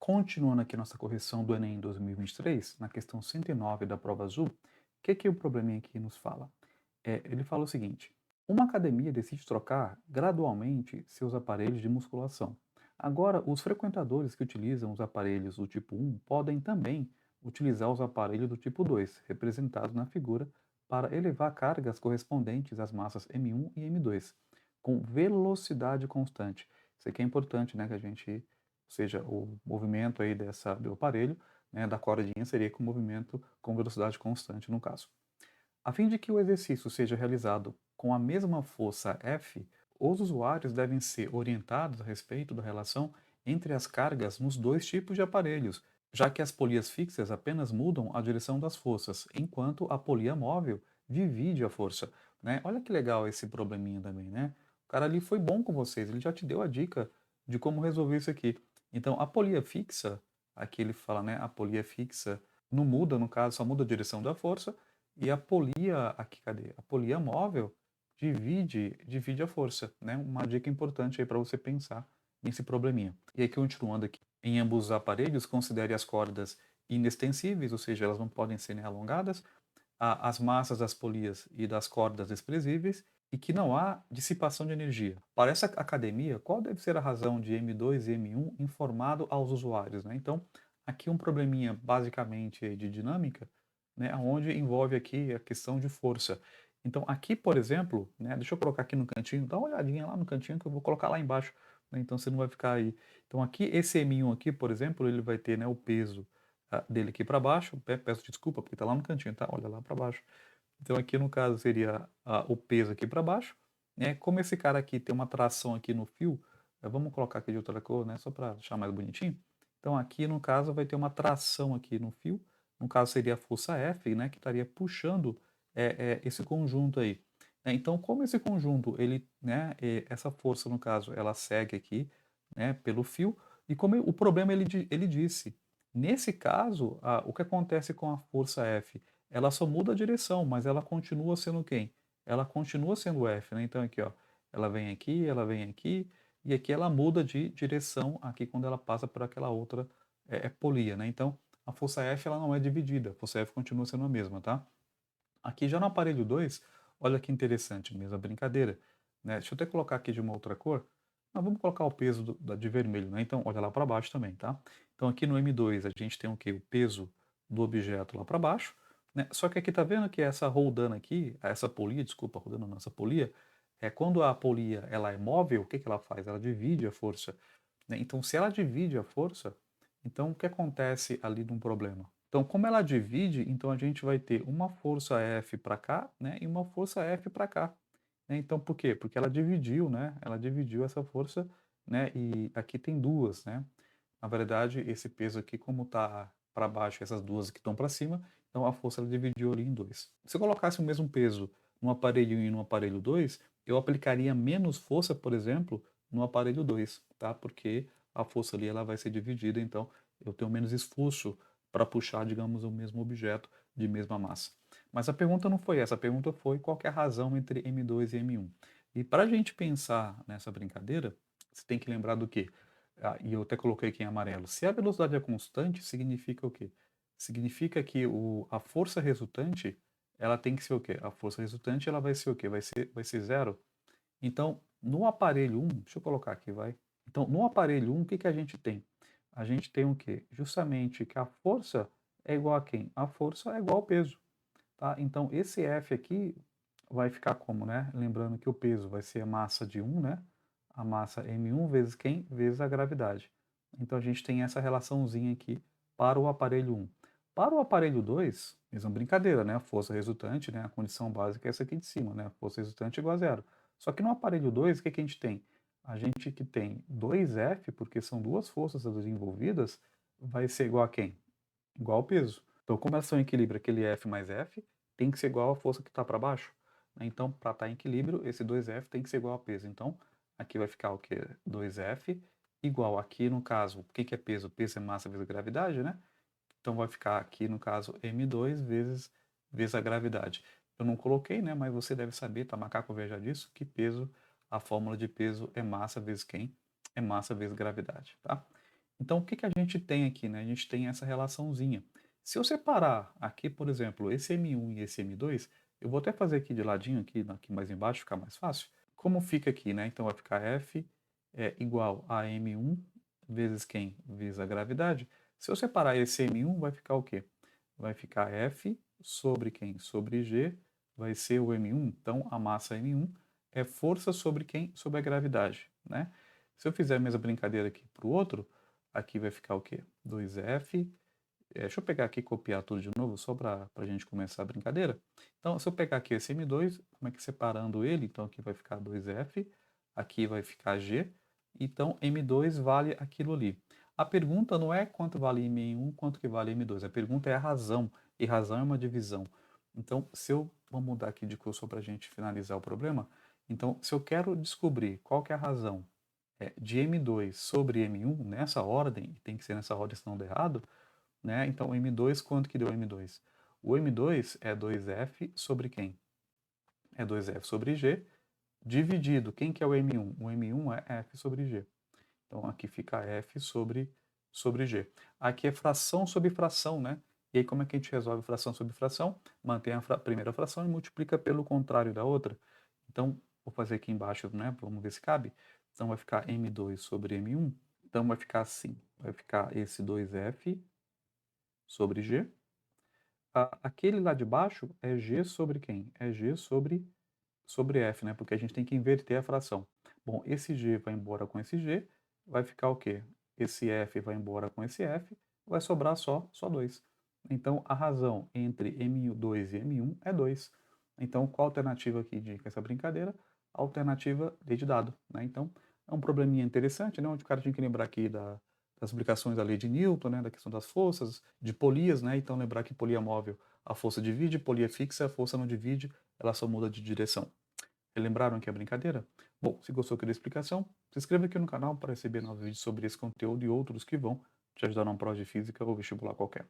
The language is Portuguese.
Continuando aqui nossa correção do Enem 2023, na questão 109 da prova azul, o que o probleminha aqui nos fala? Ele fala o seguinte: uma academia decide trocar gradualmente seus aparelhos de musculação. Agora, os frequentadores que utilizam os aparelhos do tipo 1 podem também utilizar os aparelhos do tipo 2, representados na figura, para elevar cargas correspondentes às massas M1 e M2, com velocidade constante. Isso aqui é importante, né, que a gente, ou seja, o movimento aí do aparelho, né, da cordinha seria com movimento com velocidade constante no caso. A fim de que o exercício seja realizado com a mesma força F, os usuários devem ser orientados a respeito da relação entre as cargas nos dois tipos de aparelhos, já que as polias fixas apenas mudam a direção das forças, enquanto a polia móvel divide a força. Né? Olha que legal esse probleminha também, né? O cara ali foi bom com vocês, ele já te deu a dica de como resolver isso aqui. Então, a polia fixa, aqui ele fala, né? A polia fixa não muda, no caso, só muda a direção da força, e a polia, aqui, cadê? A polia móvel divide a força, né? Uma dica importante aí para você pensar nesse probleminha. E aí, continuando aqui. Em ambos os aparelhos, considere as cordas inextensíveis, ou seja, elas não podem ser, né, alongadas, as massas das polias e das cordas desprezíveis, e que não há dissipação de energia. Para essa academia, qual deve ser a razão de M2 e M1 informado aos usuários? Né? Então, aqui um probleminha basicamente de dinâmica, né, onde envolve aqui a questão de força. Então, aqui, por exemplo, né, deixa eu colocar aqui no cantinho, dá uma olhadinha lá no cantinho que eu vou colocar lá embaixo, né, então você não vai ficar aí. Então, aqui, esse M1 aqui, por exemplo, ele vai ter, né, o peso dele aqui para baixo, peço desculpa porque está lá no cantinho, tá? Olha lá para baixo. Então, aqui no caso seria o peso aqui para baixo, né? Como esse cara aqui tem uma tração aqui no fio, vamos colocar aqui de outra cor, né, só para deixar mais bonitinho. Então, aqui no caso vai ter uma tração aqui no fio, no caso seria a força F, né, que estaria puxando esse conjunto aí. Então, como esse conjunto, ele, né, essa força no caso, ela segue aqui, né, pelo fio, e como o problema ele disse, nesse caso, o que acontece com a força F? Ela só muda a direção, mas ela continua sendo quem? Ela continua sendo F, né? Então aqui, ó, ela vem aqui, e aqui ela muda de direção aqui quando ela passa por aquela outra polia, né? Então a força F ela não é dividida, a força F continua sendo a mesma, tá? Aqui já no aparelho 2, olha que interessante, mesma brincadeira, né? Deixa eu até colocar aqui de uma outra cor, mas vamos colocar o peso de vermelho, né? Então olha lá para baixo também, tá? Então aqui no M2 a gente tem o que? O peso do objeto lá para baixo, né? Só que aqui tá vendo que essa roldana aqui, essa polia, desculpa, roldana não, essa polia, quando a polia ela é móvel, o que que ela faz? Ela divide a força, né? Então se ela divide a força, então o que acontece ali num problema? Então, como ela divide, então a gente vai ter uma força F para cá, né, e uma força F para cá. Né? Então, por quê? Porque ela dividiu, né? Ela dividiu essa força, né? E aqui tem duas, né? Na verdade, esse peso aqui, como está para baixo, essas duas que estão para cima, então a força ela dividiu ali em dois. Se eu colocasse o mesmo peso no aparelho 1 e no aparelho 2, eu aplicaria menos força, por exemplo, no aparelho 2, tá? Porque a força ali ela vai ser dividida, então eu tenho menos esforço para puxar, digamos, o mesmo objeto de mesma massa. Mas a pergunta não foi essa, a pergunta foi qual que é a razão entre M2 e M1. E para a gente pensar nessa brincadeira, você tem que lembrar do quê? E eu até coloquei aqui em amarelo. Se a velocidade é constante, significa o quê? Significa que a força resultante, ela tem que ser o quê? A força resultante, ela vai ser o quê? Vai ser zero. Então, no aparelho 1, deixa eu colocar aqui, vai. Então, no aparelho 1, o que que a gente tem? A gente tem o quê? Justamente que a força é igual a quem? A força é igual ao peso, tá? Então, esse F aqui vai ficar como, né? Lembrando que o peso vai ser a massa de 1, né? A massa M1 vezes quem? Vezes a gravidade. Então, a gente tem essa relaçãozinha aqui para o aparelho 1. Para o aparelho 2, mesma brincadeira, né? A força resultante, né? A condição básica é essa aqui de cima, né? A força resultante é igual a zero. Só que no aparelho 2, o que que a gente tem? A gente que tem 2F, porque são duas forças envolvidas, vai ser igual a quem? Igual ao peso. Então, como elas são em equilíbrio, aquele F mais F tem que ser igual à força que está para baixo. Né? Então, para estar em equilíbrio, esse 2F tem que ser igual a peso. Então, aqui vai ficar o quê? 2F igual aqui, no caso, o que que é peso? Peso é massa vezes gravidade, né? Então, vai ficar aqui, no caso, M2 vezes a gravidade. Eu não coloquei, né? Mas você deve saber, tá macaco veja disso, que peso, a fórmula de peso é massa vezes quem? É massa vezes gravidade, tá? Então, o que que a gente tem aqui, né? A gente tem essa relaçãozinha. Se eu separar aqui, por exemplo, esse M1 e esse M2, eu vou até fazer aqui de ladinho, aqui mais embaixo, ficar mais fácil. Como fica aqui, né? Então vai ficar F igual a M1 vezes quem? Vezes a gravidade. Se eu separar esse M1, vai ficar o quê? Vai ficar F sobre quem? Sobre G, vai ser o M1. Então, a massa M1 é força sobre quem? Sobre a gravidade, né? Se eu fizer a mesma brincadeira aqui para o outro, aqui vai ficar o quê? 2F. Deixa eu pegar aqui e copiar tudo de novo, só para a gente começar a brincadeira. Então, se eu pegar aqui esse M2, como é que separando ele? Então, aqui vai ficar 2F, aqui vai ficar G. Então, M2 vale aquilo ali. A pergunta não é quanto vale M1, quanto que vale M2. A pergunta é a razão, e razão é uma divisão. Então, se eu... Vamos mudar aqui de cor só para a gente finalizar o problema. Então, se eu quero descobrir qual que é a razão de M2 sobre M1 nessa ordem, tem que ser nessa ordem senão dá errado, né? Então M2, quanto que deu M2? O M2 é 2F sobre quem? É 2F sobre G, dividido, quem que é o M1? O M1 é F sobre G. Então aqui fica F sobre G. Aqui é fração sobre fração, né? E aí como é que a gente resolve fração sobre fração? Mantém a primeira fração e multiplica pelo contrário da outra. Então, vou fazer aqui embaixo, né? Vamos ver se cabe. Então vai ficar M2 sobre M1. Então vai ficar assim. Vai ficar esse 2F sobre G. Aquele lá de baixo é G sobre quem? É G sobre F, né? Porque a gente tem que inverter a fração. Bom, esse G vai embora com esse G, vai ficar o quê? Esse F vai embora com esse F, vai sobrar só 2. Então, a razão entre M2 e M1 é 2. Então, qual a alternativa aqui de essa brincadeira? A alternativa D de dado, né? Então, é um probleminha interessante, né? Onde o cara tinha que lembrar aqui das aplicações da lei de Newton, né? Da questão das forças, de polias, né? Então, lembrar que polia móvel a força divide, polia fixa, a força não divide, ela só muda de direção. Lembraram que é brincadeira? Bom, se gostou aqui da explicação, se inscreva aqui no canal para receber novos vídeos sobre esse conteúdo e outros que vão te ajudar numa prova de física ou vestibular qualquer.